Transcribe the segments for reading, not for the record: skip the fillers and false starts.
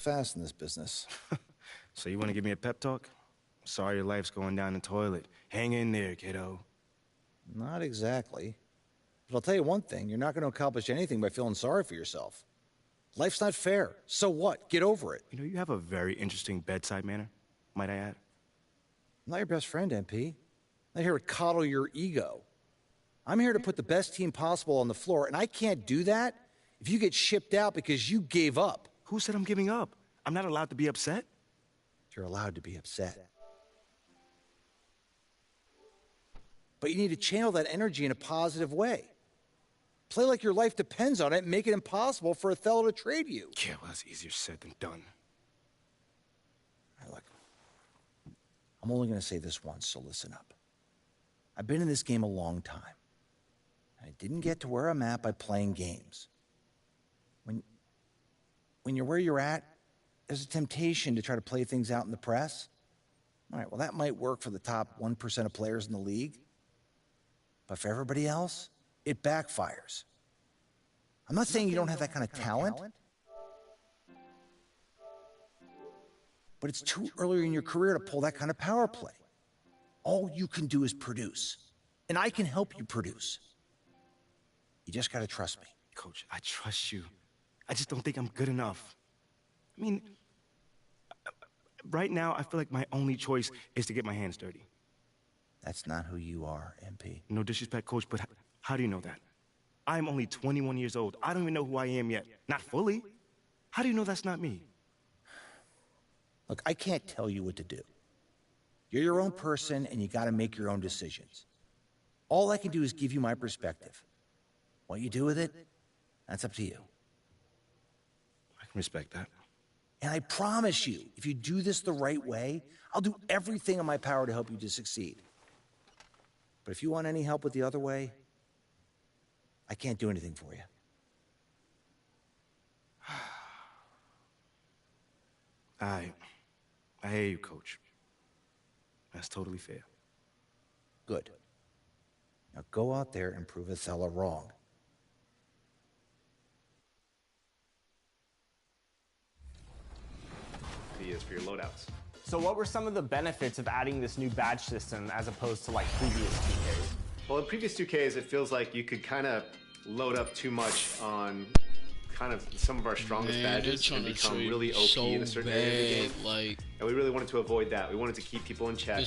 fast in this business. So you want to give me a pep talk? Sorry your life's going down the toilet. Hang in there, kiddo. Not exactly. But I'll tell you one thing, you're not going to accomplish anything by feeling sorry for yourself. Life's not fair. So what? Get over it. You know, you have a very interesting bedside manner, might I add. I'm not your best friend, MP. I'm not here to coddle your ego. I'm here to put the best team possible on the floor, and I can't do that if you get shipped out because you gave up. Who said I'm giving up? I'm not allowed to be upset? You're allowed to be upset. But you need to channel that energy in a positive way. Play like your life depends on it and make it impossible for Othello to trade you. Yeah, well, that's easier said than done. All right, look, I'm only going to say this once, so listen up. I've been in this game a long time. I didn't get to where I'm at by playing games. When you're where you're at, there's a temptation to try to play things out in the press. All right, well, that might work for the top 1% of players in the league. But for everybody else, it backfires. I'm not saying you don't have that kind of talent, but it's too early in your career to pull that kind of power play. All you can do is produce, and I can help you produce. You just got to trust me. Coach, I trust you. I just don't think I'm good enough. I mean, right now, I feel like my only choice is to get my hands dirty. That's not who you are, MP. No disrespect, Coach, but how do you know that? I'm only 21 years old. I don't even know who I am yet. Not fully. How do you know that's not me? Look, I can't tell you what to do. You're your own person, and you got to make your own decisions. All I can do is give you my perspective. What you do with it, that's up to you. I can respect that. And I promise you, if you do this the right way, I'll do everything in my power to help you to succeed. But if you want any help with the other way, I can't do anything for you. I hear you, Coach. That's totally fair. Good. Now go out there and prove Othello wrong. Is for your loadouts. So what were some of the benefits of adding this new badge system as opposed to like previous 2Ks? Well, in previous 2Ks, it feels like you could kind of load up too much on kind of some of our strongest badges and become really OP in a certain area of the game. Like, and we really wanted to avoid that. We wanted to keep people in check,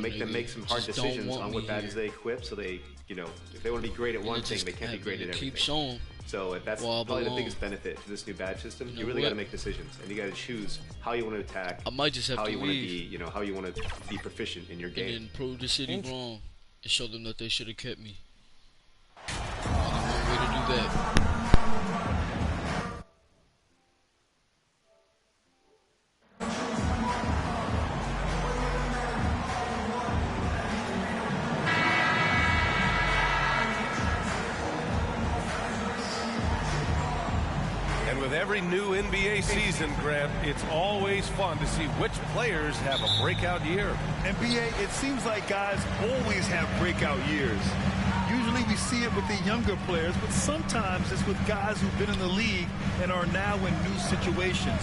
make them make some hard decisions on what badges they equip, so they, you know, if they want to be great at one thing, they can't be great at everything. So that's probably the biggest benefit to this new badge system. You really got to make decisions, and you got to choose how you want to attack, I might just have how to you want to leave. be, you know, how you want to be proficient in your game. And then prove the city wrong and show them that they should have kept me. Only one way to do that. With every new NBA season, Grant, it's always fun to see which players have a breakout year. NBA, it seems like guys always have breakout years. Usually we see it with the younger players, but sometimes it's with guys who've been in the league and are now in new situations.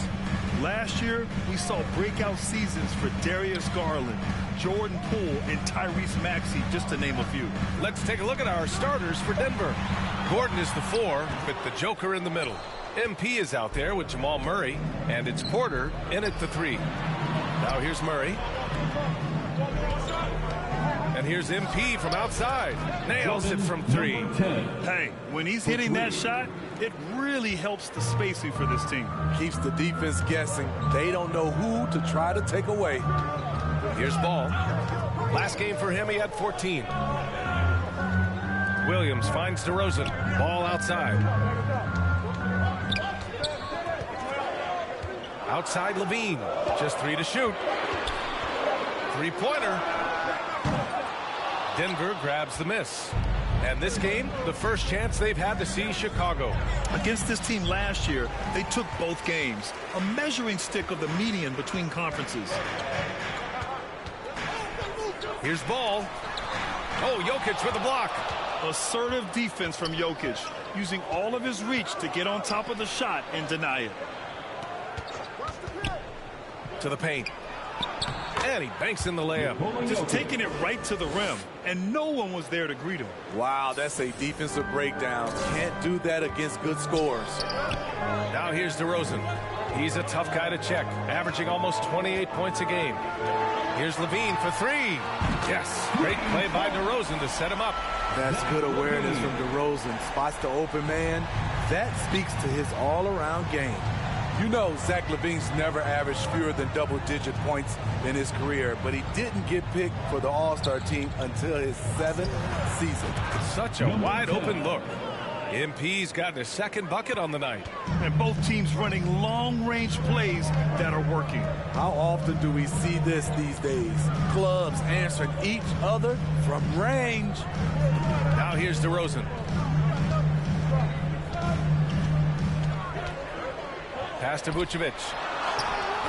Last year, we saw breakout seasons for Darius Garland, Jordan Poole, and Tyrese Maxey, just to name a few. Let's take a look at our starters for Denver. Gordon is the 4, with the Joker in the middle. MP is out there with Jamal Murray, and it's Porter in at the 3. Now here's Murray. And here's MP from outside. Nails it from 3. Hey, when he's hitting that shot, it really helps the spacing for this team. Keeps the defense guessing. They don't know who to try to take away. Here's Ball. Last game for him, he had 14. Williams finds DeRozan. Ball outside. Outside Levine. Just 3 to shoot. 3-pointer. Denver grabs the miss. And this game, the first chance they've had to see Chicago. Against this team last year, they took both games. A measuring stick of the median between conferences. Here's Ball. Oh, Jokic with a block. Assertive defense from Jokic, using all of his reach to get on top of the shot and deny it. to the paint. And he banks in the layup. Just taking it right to the rim, and no one was there to greet him. Wow, that's a defensive breakdown. Can't do that against good scores. Now here's DeRozan. He's a tough guy to check, averaging almost 28 points a game. Here's Levine for three. Yes, great play by DeRozan to set him up. That's good awareness from DeRozan. Spots the open man. That speaks to his all-around game. You know, Zach LaVine's never averaged fewer than double-digit points in his career, but he didn't get picked for the All-Star team until his 7th season. Such a wide-open look. MP's gotten his second bucket on the night. And both teams running long-range plays that are working. How often do we see this these days? Clubs answering each other from range. Now here's DeRozan. Pass to Vucevic.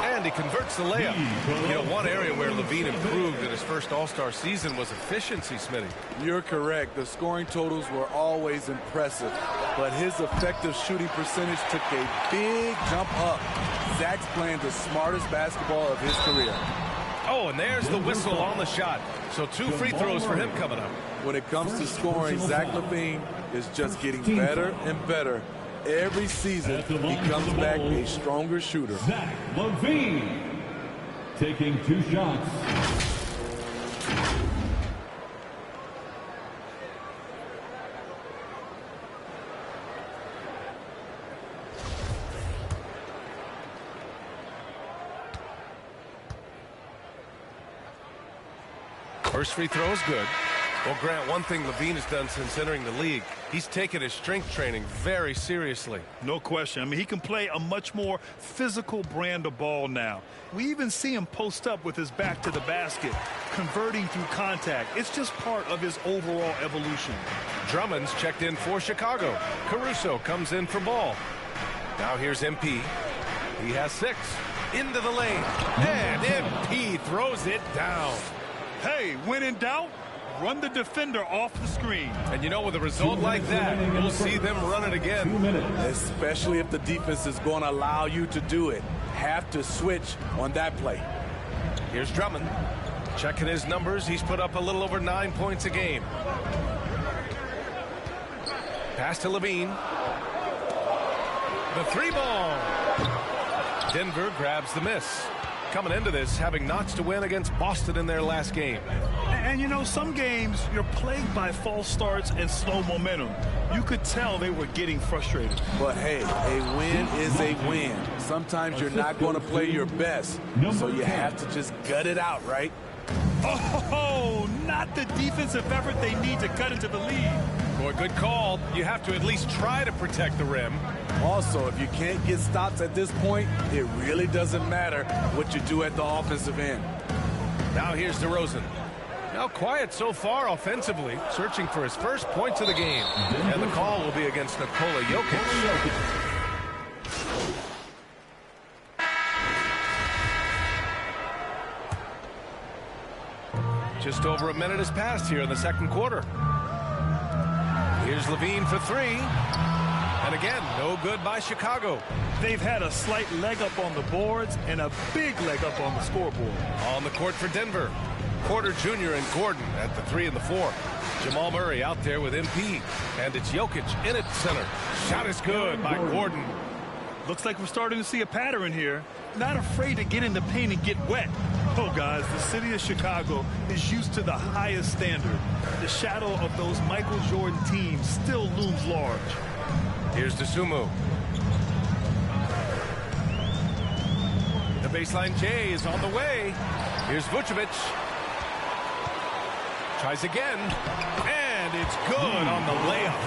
And he converts the layup. You know, one area where Levine improved in his first All-Star season was efficiency, Smitty. You're correct. The scoring totals were always impressive, but his effective shooting percentage took a big jump up. Zach's playing the smartest basketball of his career. Oh, and there's the whistle on the shot. So 2 free throws for him coming up. When it comes to scoring, Zach LaVine is just getting better and better. Every season, he comes back a stronger shooter. Zach LaVine taking 2 shots. First free throw is good. Well, Grant, one thing Levine has done since entering the league, he's taken his strength training very seriously. No question. I mean, he can play a much more physical brand of ball now. We even see him post up with his back to the basket, converting through contact. It's just part of his overall evolution. Drummond's checked in for Chicago. Caruso comes in for Ball. Now here's MP. He has 6. Into the lane. And MP throws it down. Hey, when in doubt, run the defender off the screen. And you know, with a result like that, we'll see them run it again. Especially if the defense is going to allow you to do it. Have to switch on that play. Here's Drummond. Checking his numbers, he's put up a little over 9 points a game. Pass to Levine. The 3-ball. Denver grabs the miss. Coming into this, having notched to win against Boston in their last game. And you know, some games you're plagued by false starts and slow momentum. You could tell they were getting frustrated. But hey, a win is a win. Sometimes you're not going to play your best, so you have to just gut it out, right? Oh, not the defensive effort they need to cut into the lead. Boy, good call. You have to at least try to protect the rim. Also, if you can't get stops at this point, it really doesn't matter what you do at the offensive end. Now here's DeRozan. Now quiet so far offensively, searching for his first points of the game. And the call will be against Nikola Jokic. Just over a minute has passed here in the second quarter. Here's Levine for 3. And again, no good by Chicago. They've had a slight leg up on the boards and a big leg up on the scoreboard. On the court for Denver, Porter Jr. and Gordon at the 3 and the 4. Jamal Murray out there with MP. And it's Jokic in at center. Shot is good by Gordon. Looks like we're starting to see a pattern here. Not afraid to get in the paint and get wet. Oh, guys, the city of Chicago is used to the highest standard. The shadow of those Michael Jordan teams still looms large. Here's DeSumo. The baseline J is on the way. Here's Vucevic. Tries again. And it's good on the layup.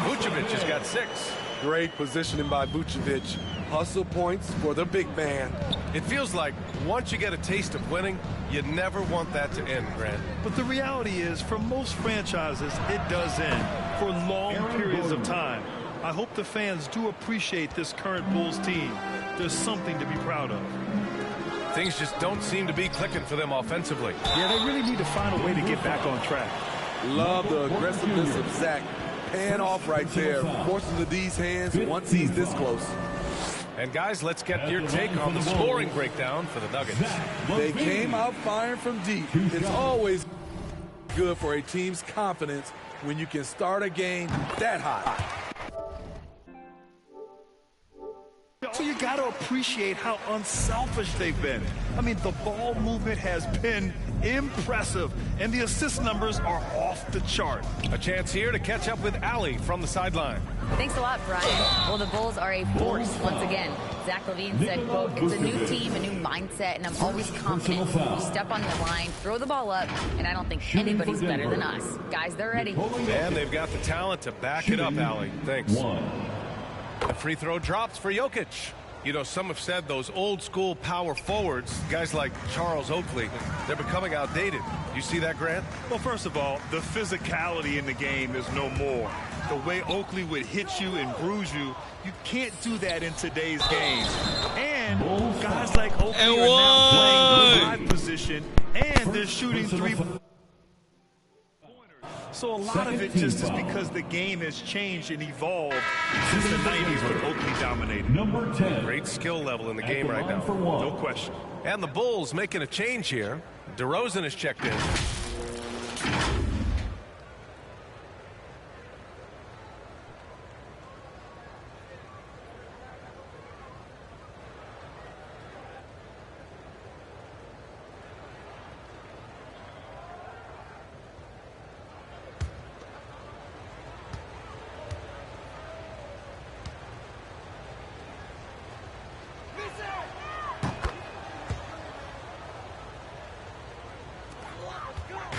Vucevic has got 6. Great positioning by Vucevic. Hustle points for the big man. It feels like once you get a taste of winning, you never want that to end, Grant. But the reality is, for most franchises, it does end for long periods of time. I hope the fans do appreciate this current Bulls team. There's something to be proud of. Things just don't seem to be clicking for them offensively. Yeah, they really need to find a way to get back on track. Love the aggressiveness of Zach. Paying off right there, forcing the D's hands once he's this close. And guys, let's get your take on the scoring breakdown for the Nuggets. They came out firing from deep. It's always good for a team's confidence when you can start a game that hot. So you got to appreciate how unselfish they've been. I mean, the ball movement has been impressive, and the assist numbers are off the chart. A chance here to catch up with Allie from the sideline. Thanks a lot, Brian. Well, the Bulls are a force once again. Zach LaVine said, quote, "It's a new team, a new mindset, and I'm always confident. We step on the line, throw the ball up, and I don't think anybody's better than us. Guys, they're ready." And they've got the talent to back it up, Allie. Thanks. A free throw drops for Jokic. You know, some have said those old school power forwards, guys like Charles Oakley, they're becoming outdated. You see that, Grant? Well, first of all, the physicality in the game is no more. The way Oakley would hit you and bruise you, you can't do that in today's game. And guys like Oakley are now playing the 5 position, and they're shooting 3 pointers. So a lot of it just is because the game has changed and evolved since the 90s when Oakley dominated. Number 10. Great skill level in the game right now. No question. And the Bulls making a change here. DeRozan is checked in.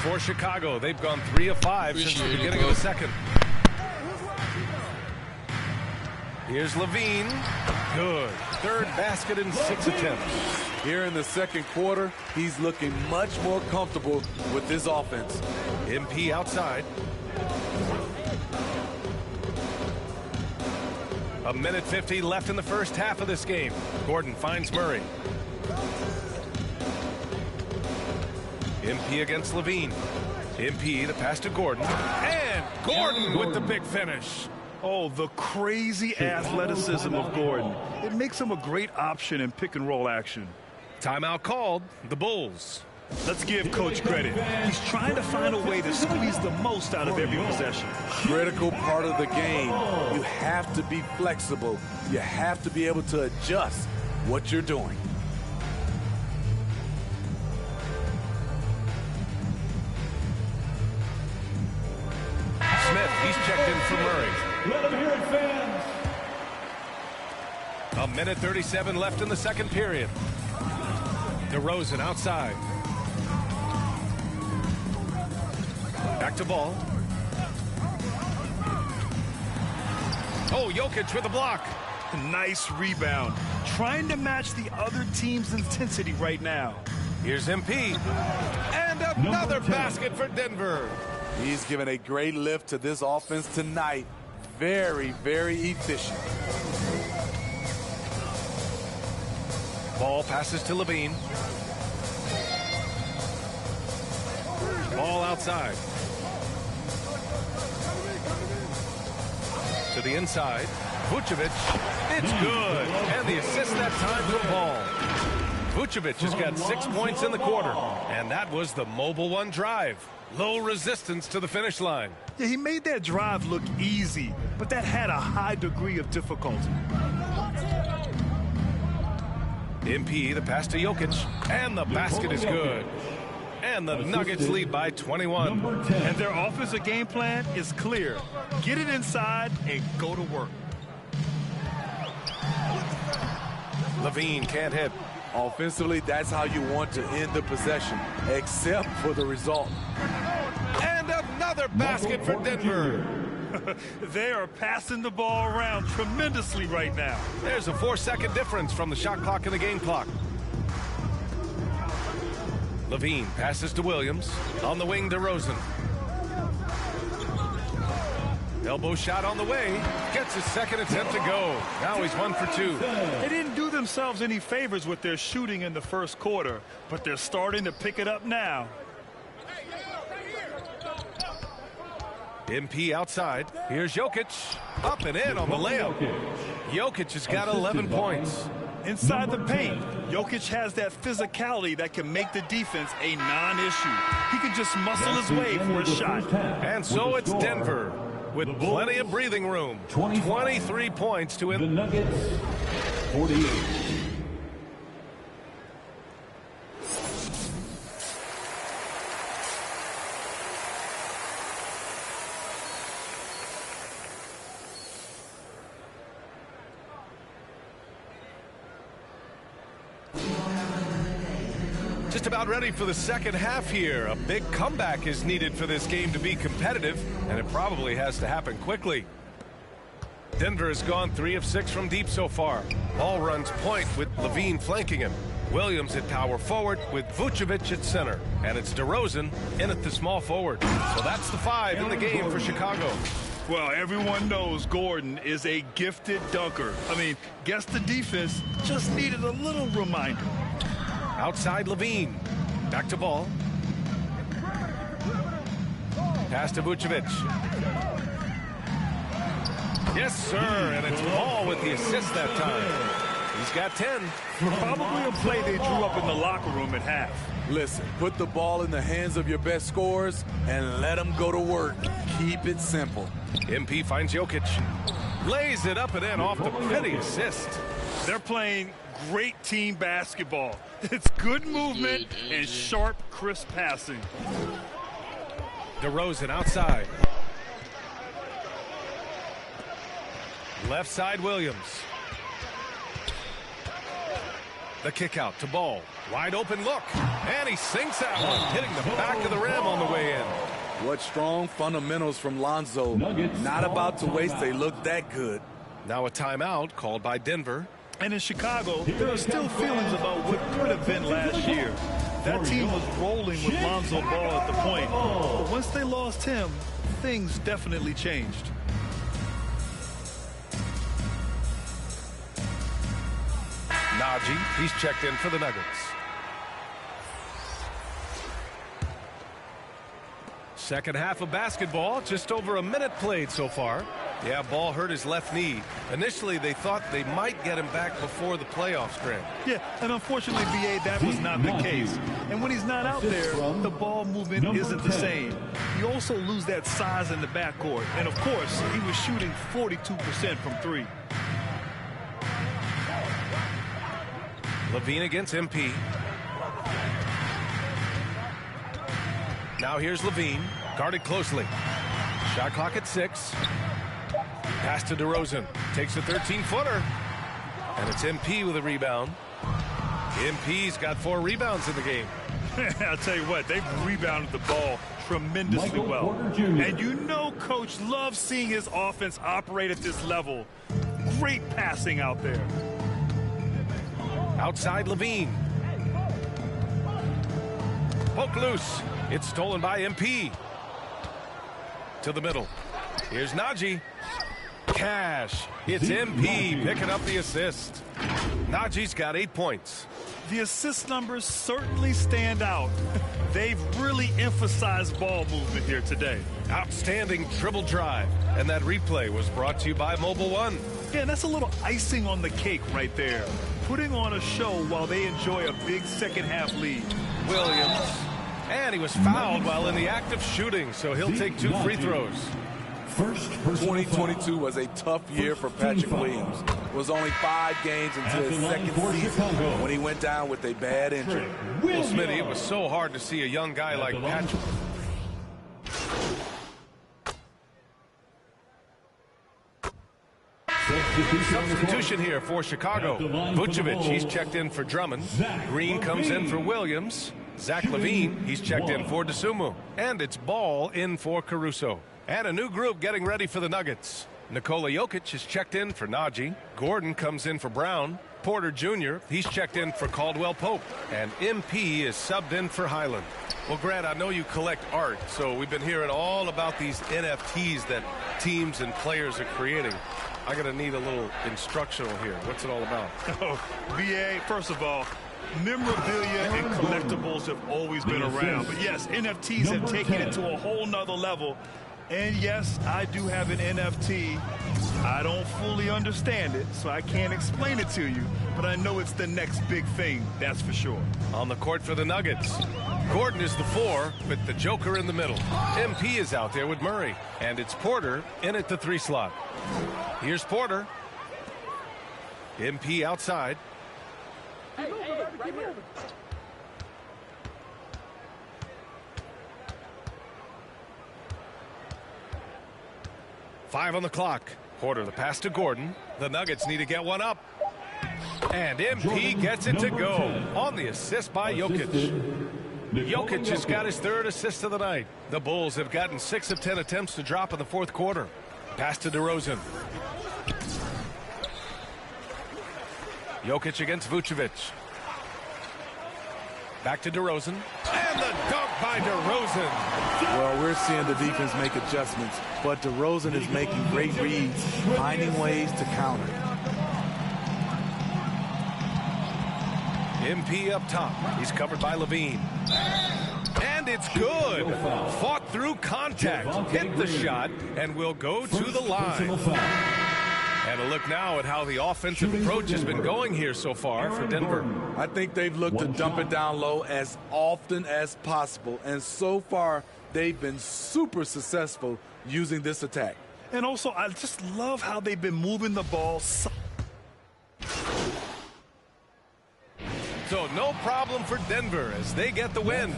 For Chicago, they've gone 3 of 5 since the beginning of the second. Here's Levine. Good. Third basket in 6 attempts. Here in the second quarter, he's looking much more comfortable with this offense. MP outside. A minute 50 left in the first half of this game. Gordon finds Murray. MP against Levine. MP, the pass to Gordon. And Gordon with the big finish. Oh, the crazy athleticism of Gordon. It makes him a great option in pick-and-roll action. Timeout called. The Bulls. Let's give Coach credit. He's trying to find a way to squeeze the most out of every possession. Critical part of the game. You have to be flexible. You have to be able to adjust what you're doing. Smith, he's checked in for Murray. Let them hear it, fans. A minute 37 left in the second period. DeRozan outside. Back to ball. Oh, Jokic with a block. Nice rebound. Trying to match the other team's intensity right now. Here's MP. And another basket for Denver. He's given a great lift to this offense tonight. Very, very efficient. Ball passes to Levine. Ball outside. To the inside. Vucevic. It's good. And the assist that time from Ball. Vucevic has got 6 points in the quarter. And that was the mobile one drive. Low resistance to the finish line. Yeah, he made that drive look easy, but that had a high degree of difficulty. MP, the pass to Jokic, and the basket is good. And the Nuggets lead by 21. And their offensive game plan is clear. Get it inside and go to work. Levine can't hit. Offensively, that's how you want to end the possession, except for the result. And another basket for Denver. They are passing the ball around tremendously right now. There's a 4-second difference from the shot clock and the game clock. Levine passes to Williams. On the wing, DeRozan. Elbow shot on the way. Gets his second attempt to go. Now he's 1 for 2. They didn't do themselves any favors with their shooting in the first quarter, but they're starting to pick it up now. MP outside. Here's Jokic. Up and in on the layup. Jokic has got 11 points. Inside the paint, Jokic has that physicality that can make the defense a non-issue. He can just muscle his way for a shot. And so it's Denver with plenty of breathing room. 23 points to The him. Nuggets, 48. Just about ready for the second half here. A big comeback is needed for this game to be competitive, and it probably has to happen quickly. Denver has gone 3 of 6 from deep so far. Ball runs point with Levine flanking him. Williams at power forward with Vucevic at center. And it's DeRozan in at the small forward. So that's the 5 in the game for Chicago. Well, everyone knows Gordon is a gifted dunker. I mean, guess the defense just needed a little reminder. Outside Levine. Back to Ball. Pass to Vucevic. Yes, sir. And it's Ball with the assist that time. He's got 10. Probably a play they drew up in the locker room at half. Listen, put the ball in the hands of your best scorers and let them go to work. Keep it simple. MP finds Jokic. Lays it up and in off the pretty assist. They're playing great team basketball. It's good movement and sharp, crisp passing. DeRozan outside. Left side Williams. The kick out to Ball. Wide open look. And he sinks that one, hitting the back of the rim on the way in. What strong fundamentals from Lonzo. Not about to waste. They look that good. Now a timeout called by Denver. And in Chicago, there are still feelings about what could have been last year. That team was rolling with Lonzo Ball at the point. But once they lost him, things definitely changed. Najee, he's checked in for the Nuggets. Second half of basketball, just over a minute played so far. Yeah, Ball hurt his left knee. Initially, they thought they might get him back before the playoffs, Grant. Yeah, and unfortunately, BA, that was not the case. And when he's not out there, the ball movement isn't the same. You also lose that size in the backcourt. And, of course, he was shooting 42% from 3. Levine against MP. Now here's Levine, guarded closely. Shot clock at 6. Pass to DeRozan. Takes a 13-footer. And it's MP with a rebound. MP's got 4 rebounds in the game. I'll tell you what, they've rebounded the ball tremendously well. And you know Coach loves seeing his offense operate at this level. Great passing out there. Outside Levine. Poke loose. It's stolen by MP. To the middle. Here's Najee. Cash. It's MP picking up the assist. Najee's got 8 points. The assist numbers certainly stand out. They've really emphasized ball movement here today. Outstanding dribble drive. And that replay was brought to you by Mobile One. Yeah, that's a little icing on the cake right there. Putting on a show while they enjoy a big second half lead. Williams. And he was fouled while in the act of shooting, so he'll take 2 free throws. 2022 was a tough year for Patrick Williams. It was only 5 games into his second season when he went down with a bad injury. Well, Smitty, it was so hard to see a young guy like Patrick. Substitution here for Chicago. Vucevic, he's checked in for Drummond. Green comes in for Williams. Zach LaVine, he's checked in for DeSumo. And it's Ball in for Caruso. And a new group getting ready for the Nuggets. Nikola Jokic is checked in for Najee. Gordon comes in for Brown. Porter Jr., he's checked in for Caldwell Pope. And MP is subbed in for Highland. Well, Grant, I know you collect art, so we've been hearing all about these NFTs that teams and players are creating. I'm going to need a little instructional here. What's it all about? Oh, VA, first of all, memorabilia and collectibles have always been around. But yes, NFTs have taken it to a whole nother level. And yes, I do have an NFT. I don't fully understand it, so I can't explain it to you, but I know it's the next big thing, that's for sure. On the court for the Nuggets, Gordon is the 4 with the Joker in the middle. MP is out there with Murray, and it's Porter in at the 3 slot. Here's Porter. MP outside. Five on the clock. Porter the pass to Gordon. The Nuggets need to get one up. And MP gets it to go on the assist by Jokic. Jokic has got his 3rd assist of the night. The Bulls have gotten 6 of 10 attempts to drop in the 4th quarter. Pass to DeRozan. Jokic against Vucevic. Back to DeRozan. And the dunk by DeRozan. Well, we're seeing the defense make adjustments, but DeRozan is making great reads, finding ways to counter. MP up top. He's covered by Levine. And it's good. Fought through contact. Hit the shot and will go to the line. And a look now at how the offensive approach has been going here so far for Denver. I think they've looked to dump it down low as often as possible. And so far, they've been super successful using this attack. And also, I just love how they've been moving the ball. So no problem for Denver as they get the win.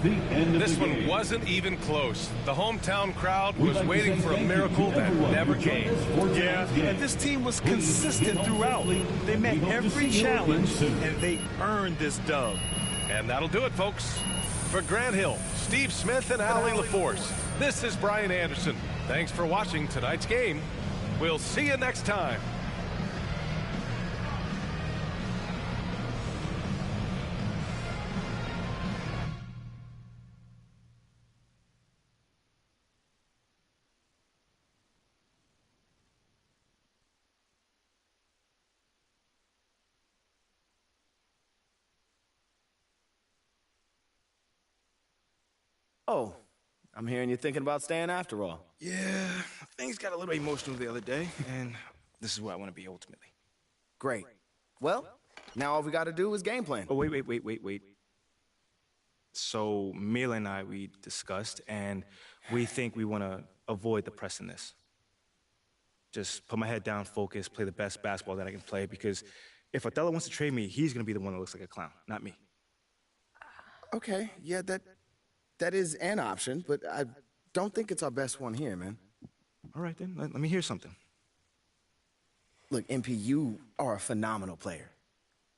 This one wasn't even close. The hometown crowd was waiting for a miracle that never came. Yeah, and this team was consistent throughout. They met every challenge, and they earned this dub. And that'll do it, folks. For Grant Hill, Steve Smith, and Allie LaForce, this is Brian Anderson. Thanks for watching tonight's game. We'll see you next time. Oh, I'm hearing you're thinking about staying after all. Yeah, things got a little emotional the other day, and this is where I want to be ultimately. Great. Well, now all we got to do is game plan. Oh, wait. So, Mila and I, we discussed, and we think we want to avoid the press in this. Just put my head down, focus, play the best basketball that I can play, because if Othello wants to trade me, he's going to be the one that looks like a clown, not me. Okay, yeah, that is an option, but I don't think it's our best one here, man. All right, then. Let me hear something. Look, MP, you are a phenomenal player.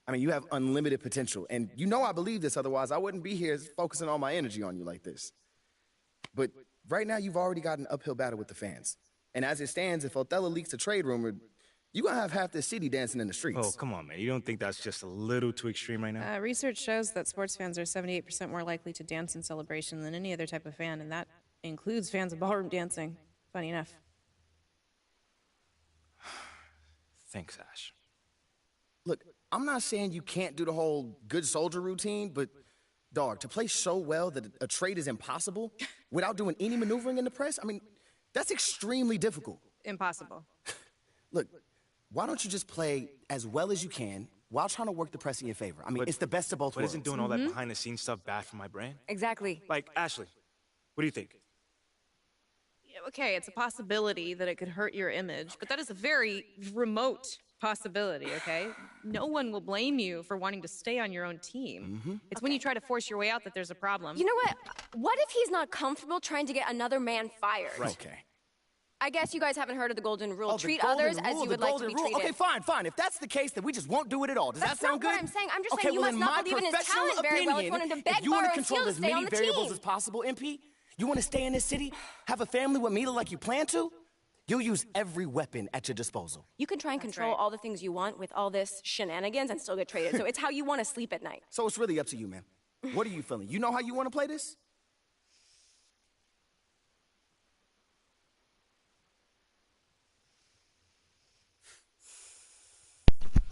I mean, you have unlimited potential, and you know I believe this, otherwise I wouldn't be here focusing all my energy on you like this. But right now, you've already got an uphill battle with the fans. And as it stands, if Othello leaks a trade rumor, you're going to have half this city dancing in the streets. Oh, come on, man. You don't think that's just a little too extreme right now? Research shows that sports fans are 78% more likely to dance in celebration than any other type of fan, and that includes fans of ballroom dancing. Funny enough. Thanks, Ash. Look, I'm not saying you can't do the whole good soldier routine, but, dog, to play so well that a trade is impossible without doing any maneuvering in the press, I mean, that's extremely difficult. Impossible. Look, why don't you just play as well as you can while trying to work the press in your favor? I mean, it's the best of both worlds. But isn't doing all that behind-the-scenes stuff bad for my brand? Exactly. Like, Ashley, what do you think? Okay, it's a possibility that it could hurt your image, but that is a very remote possibility, okay? No one will blame you for wanting to stay on your own team. It's when you try to force your way out that there's a problem. You know what? What if he's not comfortable trying to get another man fired? Right. Okay. I guess you guys haven't heard of the golden rule. Oh, Treat others as you would like to be treated. Okay, fine. If that's the case, then we just won't do it at all. Does that sound good? That's not what I'm saying. I'm just okay, saying you well, must not believe in his talent very well. You want him to beg, if you want borrow, to and control steal as to stay on many the variables team. as possible, MP, you want to stay in this city, have a family with Mila like you plan to, you'll use every weapon at your disposal. You can try and control all the things you want with all this shenanigans and still get traded. So it's how you want to sleep at night. So it's really up to you, man. What are you feeling? You know how you want to play this?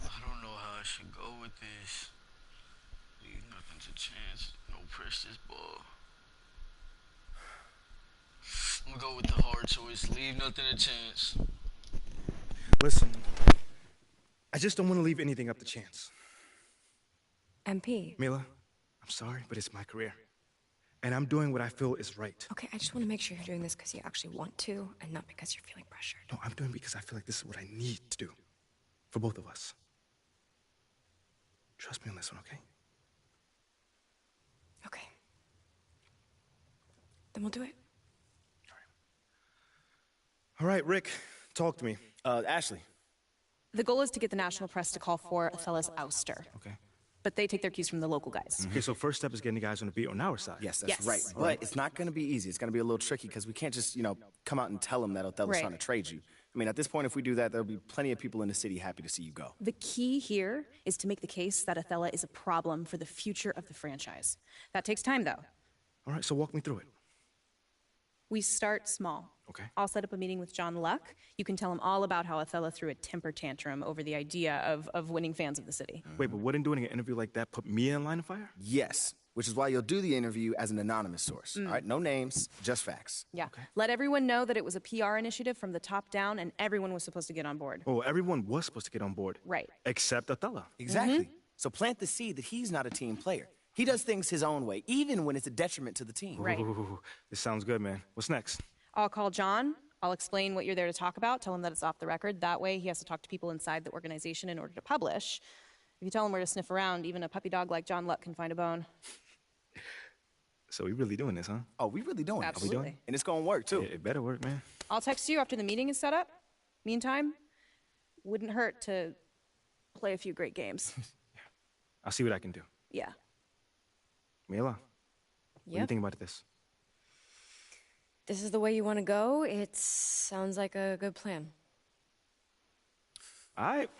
I don't know how I should go with this. Leave nothing to chance. No press this ball. gonna go with the hard choice. Leave nothing to chance. Listen, I just don't want to leave anything up to chance. MP. Mila, I'm sorry, but it's my career. And I'm doing what I feel is right. Okay, I just want to make sure you're doing this because you actually want to and not because you're feeling pressured. No, I'm doing it because I feel like this is what I need to do for both of us. Trust me on this one, okay? Okay. Then we'll do it. All right, Rick, talk to me. Ashley. The goal is to get the national press to call for Othello's ouster. Okay. But they take their cues from the local guys. Okay, so first step is getting the guys on the beat on our side. Yes, that's right. But it's not going to be easy. It's going to be a little tricky because we can't just, come out and tell them that Othello's trying to trade you. I mean, at this point, if we do that, there'll be plenty of people in the city happy to see you go. The key here is to make the case that Othello is a problem for the future of the franchise. That takes time, though. All right, so walk me through it. We start small. Okay. I'll set up a meeting with John Luck. You can tell him all about how Othello threw a temper tantrum over the idea of winning fans of the city. Wait, but wouldn't doing an interview like that put me in line of fire? Yes, which is why you'll do the interview as an anonymous source. All right, no names, just facts. Yeah. Okay. Let everyone know that it was a PR initiative from the top down and everyone was supposed to get on board. Oh, everyone was supposed to get on board. Right. Except Othello. Exactly. So plant the seed that he's not a team player. He does things his own way, even when it's a detriment to the team. Right. Ooh, this sounds good, man. What's next? I'll call John. I'll explain what you're there to talk about. Tell him that it's off the record. That way, he has to talk to people inside the organization in order to publish. If you tell him where to sniff around, even a puppy dog like John Luck can find a bone. So we really doing this, huh? Oh, we really doing it. Absolutely. Are we doing it? And it's going to work, too. It better work, man. I'll text you after the meeting is set up. Meantime, wouldn't hurt to play a few great games. I'll see what I can do. Yeah. Mila, what do you think about this? This is the way you want to go? It sounds like a good plan. All right.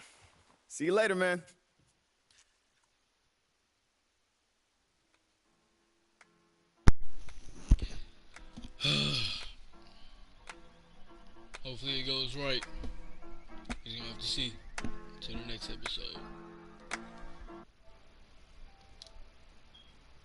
See you later, man. Hopefully it goes right. He's gonna have to see. Till the next episode.